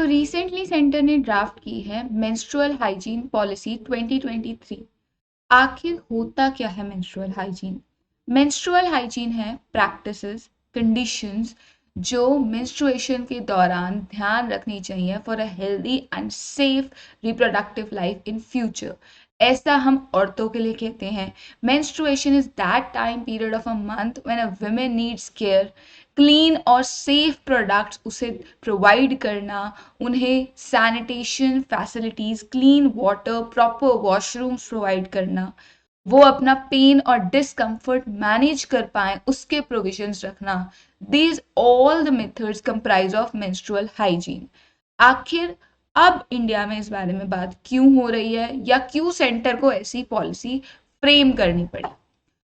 Recently centre ने draft की है मेंस्ट्रुअल हाइजीन पॉलिसी 2023। आखिर होता क्या है मेंस्ट्रुअल हाइजीन? मेंस्ट्रुअल हाइजीन है प्रैक्टिसेस, कंडीशंस जो मेंस्ट्रुएशन के दौरान ध्यान रखनी चाहिए for a healthy and safe reproductive life in future. ऐसा हम औरतों के लिए कहते हैं। Menstruation is that time period of a month when a woman needs care, clean और सेफ प्रोडक्ट्स उसे प्रोवाइड करना, उन्हें sanitation facilities, clean water, proper washrooms provide करना, वो अपना पेन और डिस्कम्फर्ट मैनेज कर पाए उसके प्रोविजंस रखना। These all the methods comprise of menstrual hygiene. आखिर अब इंडिया में इस बारे में बात क्यों हो रही है या क्यों सेंटर को ऐसी पॉलिसी फ्रेम करनी पड़ी?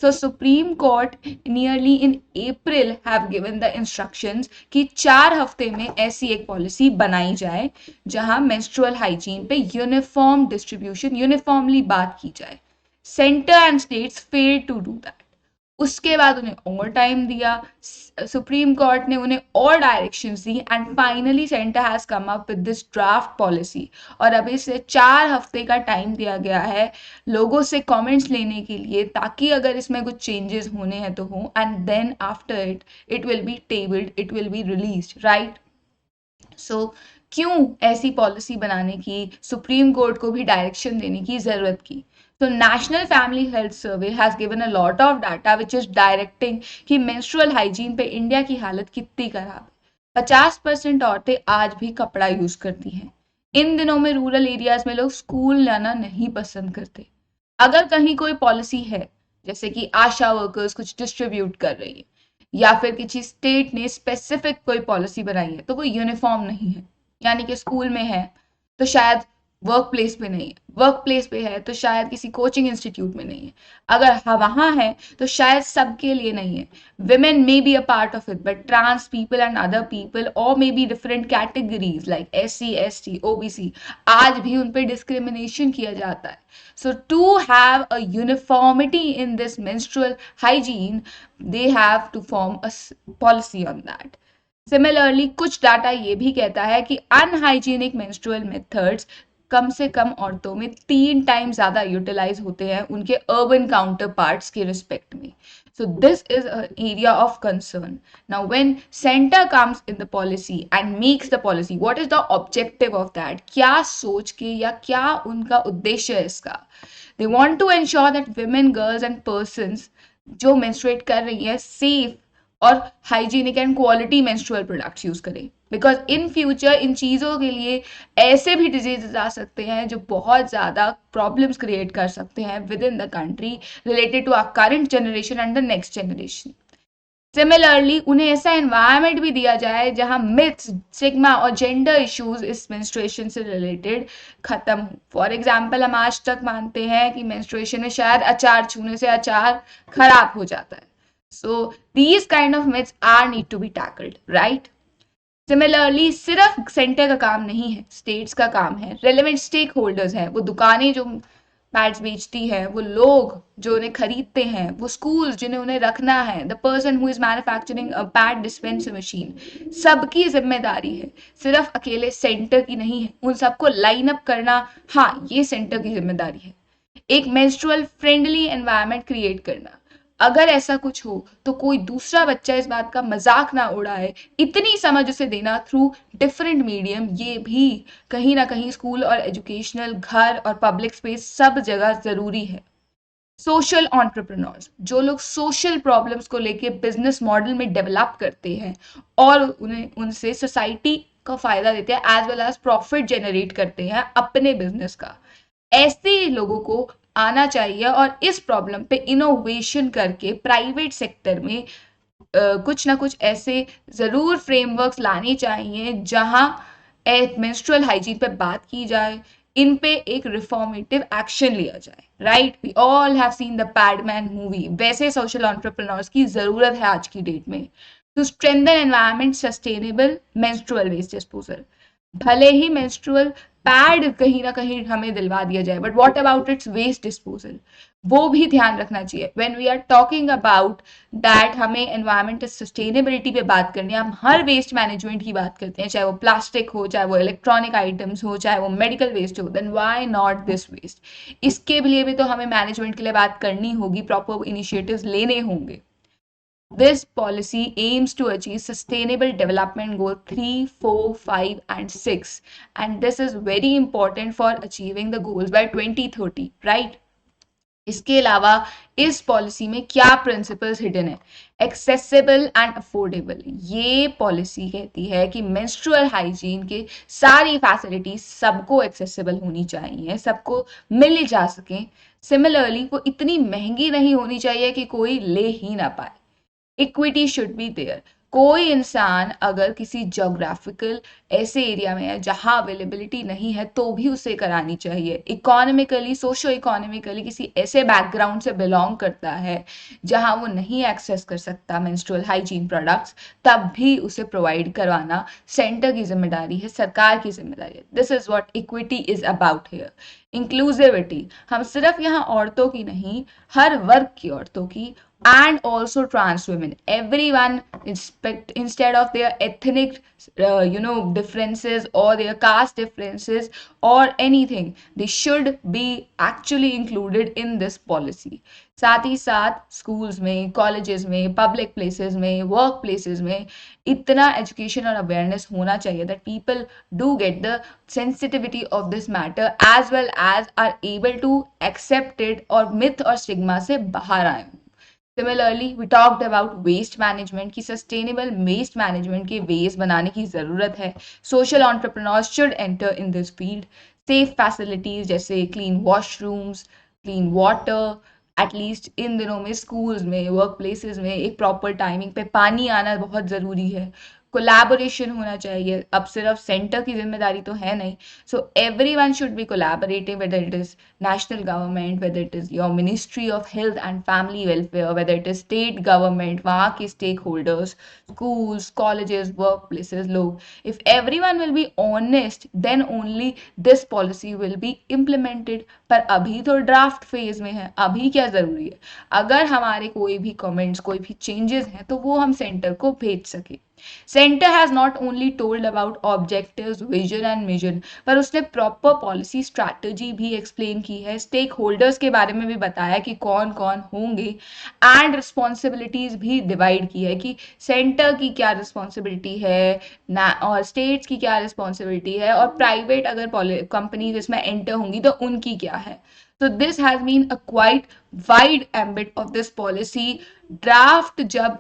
So Supreme Court nearly in April have given the instructions कि 4 हफ्ते में ऐसी एक पॉलिसी बनाई जाए जहां मेंस्ट्रुअल हाइजीन पे यूनिफॉर्म डिस्ट्रीब्यूशन, यूनिफॉर्मली बात की जाए। Centre and states fail to do that. उसके बाद उन्हें और टाइम दिया, सुप्रीम कोर्ट ने उन्हें और directions the and finally centre has come up with this draft policy. और अभी से 4 हफ्ते का टाइम दिया गया है लोगों से कमेंट्स लेने के लिए, ताकि अगर इसमें कुछ चेंजेस होने हैं तो हो, and then after it will be tabled, it will be released, right? So क्यों ऐसी पॉलिसी बनाने की, सुप्रीम कोर्ट को भी डायरेक्शन देने की जरूरत की? तो national family health survey has given a lot of data which is directing कि मेंस्ट्रुअल हाइजीन पे इंडिया की हालत कितनी खराब है। 50% औरतें आज भी कपड़ा यूज करती हैं। इन दिनों में रूरल एरियाज में लोग स्कूल जाना नहीं पसंद करते। अगर कहीं कोई पॉलिसी है, जैसे कि आशा वर्कर्स कुछ डिस्ट्रीब्यूट कर रही है या फिर किसी स्टेट ने स्पेसिफिक कोई पॉलिसी बनाई है, तो वो यूनिफॉर्म नहीं है। यानी कि स्कूल में है तो शायद वर्क प्लेस पे नहीं है, वर्क प्लेस पे है तो शायद किसी कोचिंग इंस्टीट्यूट में नहीं है, अगर वहां है तो शायद सबके लिए नहीं है। women may be a part of it, but trans people and other people or maybe different categories like SC, ST, OBC, आज भी उन पे डिस्क्रिमिनेशन किया जाता है। So to have a uniformity in this menstrual hygiene, they have to form a policy on that. Similarly कुछ data ये भी कहता है कि अनहाइजीनिक मेंस्ट्रुअल मेथड्स कम से कम औरतों में 3 टाइम ज्यादा यूटिलाइज होते हैं उनके अर्बन काउंटर पार्ट्स के रिस्पेक्ट में। So this is an area of concern. Now when center comes in the policy and makes the policy, what is the objective of that? क्या सोच के या क्या उनका उद्देश्य है इसका? They want to ensure that women, girls and persons जो menstruate कर रही है safe और hygienic and quality menstrual products use करें, बिकॉज इन फ्यूचर इन चीज़ों के लिए ऐसे भी डिजीजेस आ सकते हैं जो बहुत ज़्यादा प्रॉब्लम्स क्रिएट कर सकते हैं within the country related to our current generation and the next generation. Similarly उन्हें ऐसा एनवायरनमेंट भी दिया जाए जहां मिथ्स, स्टिग्मा और जेंडर इश्यूज इस मेंस्ट्रुएशन से रिलेटेड खत्म हो। फॉर एग्जांपल हम आज तक मानते हैं कि मेंस्ट्रुएशन में शायद अचार छूने से अचार खराब हो जाता है। So these kind of myths are need to be tackled, right? Similarly, सिर्फ सेंटर का काम नहीं है, स्टेट्स का काम है, रेलेवेंट स्टेक होल्डर्स हैं, वो दुकानें जो पैड्स बेचती हैं, वो लोग जो उन्हें खरीदते हैं, वो स्कूल्स जिन्हें उन्हें रखना है, the person who is manufacturing a pad dispenser machine, सबकी जिम्मेदारी है, सिर्फ अकेले सेंटर की नहीं है। उन सबको लाइन अप करना, हाँ, ये सेंटर की जिम्मेदारी है। एक मेंस्ट्रुअल फ्रेंडली एनवायरनमेंट क्रिएट करना, अगर ऐसा कुछ हो तो कोई दूसरा बच्चा इस बात का मजाक ना उड़ाए, इतनी समझ उसे देना थ्रू डिफरेंट मीडियम, ये भी कहीं ना कहीं स्कूल और एजुकेशनल, घर और पब्लिक स्पेस सब जगह जरूरी है। सोशल एंटरप्रेन्योर्स, जो लोग सोशल प्रॉब्लम्स को लेके बिजनेस मॉडल में डेवलप करते हैं और उन्हें उनसे सोसाइटी का फायदा देते हैं as well as profit generate करते हैं अपने बिजनेस का, ऐसे लोगों को आना चाहिए और इस प्रॉब्लम पे इनोवेशन करके प्राइवेट सेक्टर में कुछ ना कुछ ऐसे जरूर फ्रेमवर्क्स लाने चाहिए जहां मेंस्ट्रुअल हाइजीन पे बात की जाए, इन पे एक रिफॉर्मेटिव एक्शन लिया जाए, right? We all have seen the Padman movie. वैसे सोशल एंटरप्रेन्योर्स की जरूरत है आज की डेट में to strengthen environment sustainable menstrual waste disposal. भले ही मेंस्ट्रुअल पैड कहीं ना कहीं हमें दिलवा दिया जाए, but what about its waste disposal, वो भी ध्यान रखना चाहिए। When we are talking about that, हमें एनवायरमेंटल सस्टेनेबिलिटी पे बात करनी है, हम हर वेस्ट मैनेजमेंट की बात करते हैं, चाहे वो प्लास्टिक हो, चाहे वो इलेक्ट्रॉनिक आइटम्स हो, चाहे वो मेडिकल वेस्ट हो, then why not this waste. इसके लिए भी तो हमें मैनेजमेंट के लिए बात करनी होगी, प्रॉपर इनिशिएटिव्स लेने होंगे। This policy aims to achieve Sustainable Development Goal 3, 4, 5 and 6, and this is very important for achieving the goals by 2030, right? इसके अलावा इस पॉलिसी में क्या प्रिंसिपल्स हिडन है? Accessible and affordable. ये पॉलिसी कहती है कि मेंस्ट्रुअल हाइजीन के सारी फैसिलिटीज सबको एक्सेसिबल होनी चाहिए, सबको मिल जा सके। सिमिलरली वो इतनी महंगी नहीं होनी चाहिए कि कोई ले ही ना पाए। Equity should be there. कोई इंसान अगर किसी जोग्राफिकल ऐसे एरिया में है जहां अवेलेबिलिटी नहीं है तो भी उसे करानी चाहिए। इकोनॉमिकली, सोशो इकोनॉमिकली किसी ऐसे बैकग्राउंड से बिलोंग करता है जहां वो नहीं एक्सेस कर सकता मेंस्ट्रुअल हाइजीन प्रोडक्ट्स, तब भी उसे प्रोवाइड करवाना सेंटर की जिम्मेदारी है, सरकार की जिम्मेदारी है। This is what equity is about here. Inclusivity, हम सिर्फ यहाँ औरतों की नहीं, हर वर्ग की औरतों की, and also trans women, everyone, instead of their ethnic differences or their caste differences or anything, they should be actually included in this policy। साथ ही साथ स्कूल्स में, कॉलेजेस में, पब्लिक प्लेसेस में, वर्क प्लेसेस में इतना एजुकेशन और awareness होना चाहिए that people do get the sensitivity of this matter as well as are able to accept it और myth और stigma से बाहर आए। Similarly, we talked about waste management की sustainable waste management के ways बनाने की ज़रूरत है। Social entrepreneurs should enter in this field। Safe facilities जैसे clean washrooms, clean water, at least in दिनों में स्कूल्स में, वर्क प्लेसेस में एक प्रॉपर टाइमिंग पे पानी आना बहुत ज़रूरी है। कोलैबोरेशन होना चाहिए, अब सिर्फ सेंटर की जिम्मेदारी तो है नहीं। So every one should be collaborating, whether it is national government, whether it is your Ministry of Health and Family Welfare, whether it is state government, वहाँ के stakeholders, schools, colleges, workplaces, लोग, if everyone will be honest, then only this policy will be implemented। पर अभी तो draft phase में है, अभी क्या जरूरी है? अगर हमारे कोई भी कमेंट्स, कोई भी चेंजेस हैं तो वो हम सेंटर को भेज सके। Centre has not only told about objectives, vision and mission, पर उसने प्रॉपर पॉलिसी स्ट्रैटेजी भी एक्सप्लेन की है, स्टेक होल्डर्स के बारे में भी बताया कि कौन कौन होंगे, एंड रिस्पॉन्सिबिलिटीज भी डिवाइड की है कि सेंटर की क्या रिस्पॉन्सिबिलिटी है ना, और स्टेट्स की क्या रिस्पॉन्सिबिलिटी है, और प्राइवेट अगर कंपनीज इसमें एंटर होंगी तो उनकी क्या है। तो this has been a quite wide ambit of this policy. Draft जब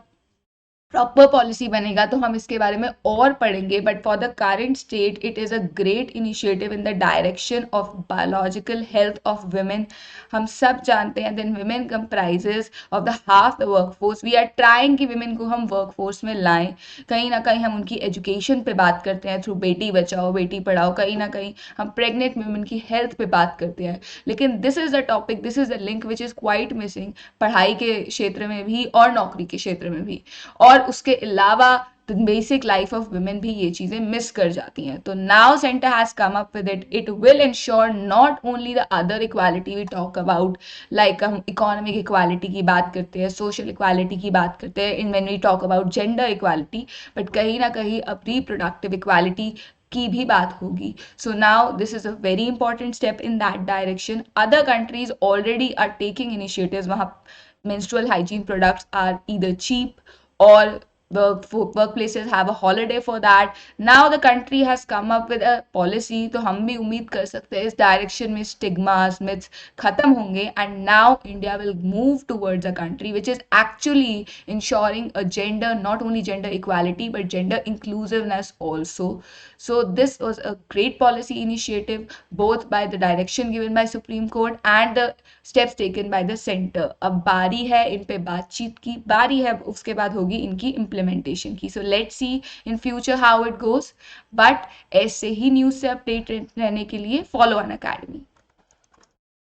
प्रॉपर पॉलिसी बनेगा तो हम इसके बारे में और पढ़ेंगे, but for the current state it is a great initiative in the direction of biological health of women. हम सब जानते हैं then women comprises of the half the workforce. We are trying कि वुमेन को हम वर्कफोर्स में लाएं। कहीं ना कहीं हम उनकी एजुकेशन पे बात करते हैं थ्रू बेटी बचाओ बेटी पढ़ाओ, कहीं ना कहीं हम प्रेग्नेंट वुमेन की हेल्थ पे बात करते हैं, लेकिन this is the topic, this is the link which is quite missing पढ़ाई के क्षेत्र में भी और नौकरी के क्षेत्र में भी, और उसके अलावा बेसिक लाइफ ऑफ वुमेन भी ये चीजें मिस कर जाती हैं। तो now centre has come up with it, it will ensure not only the other equality we talk about, like हम इकोनॉमिक इक्वालिटी की बात करते हैं, सोशल इक्वालिटी की बात करते हैं, in when we talk about gender equality, but कहीं ना कहीं अब रिप्रोडक्टिव इक्वालिटी की भी बात होगी। So now this is a very important step in that direction. Other countries already are taking initiatives, वहाँ menstrual hygiene products are either cheap or workplaces have a holiday for that। now the country has come up with a policy, तो हम भी उम्मीद कर सकते हैं इस direction में स्टिग्मास, मिथ्स खत्म होंगे, and now India will move towards a country which is actually ensuring a gender, not only gender equality but gender inclusiveness also। so this was a great policy initiative both by the direction given by Supreme Court and the steps taken by the center। अब बारी है इन पे बातचीत की, बारी है उसके बाद होगी इनकी इम्प्लीमेंटेशन की। So let's see in future how it goes, but ऐसे ही न्यूज़ से अपडेट रहने के लिए फॉलो ऑन अकेडमी।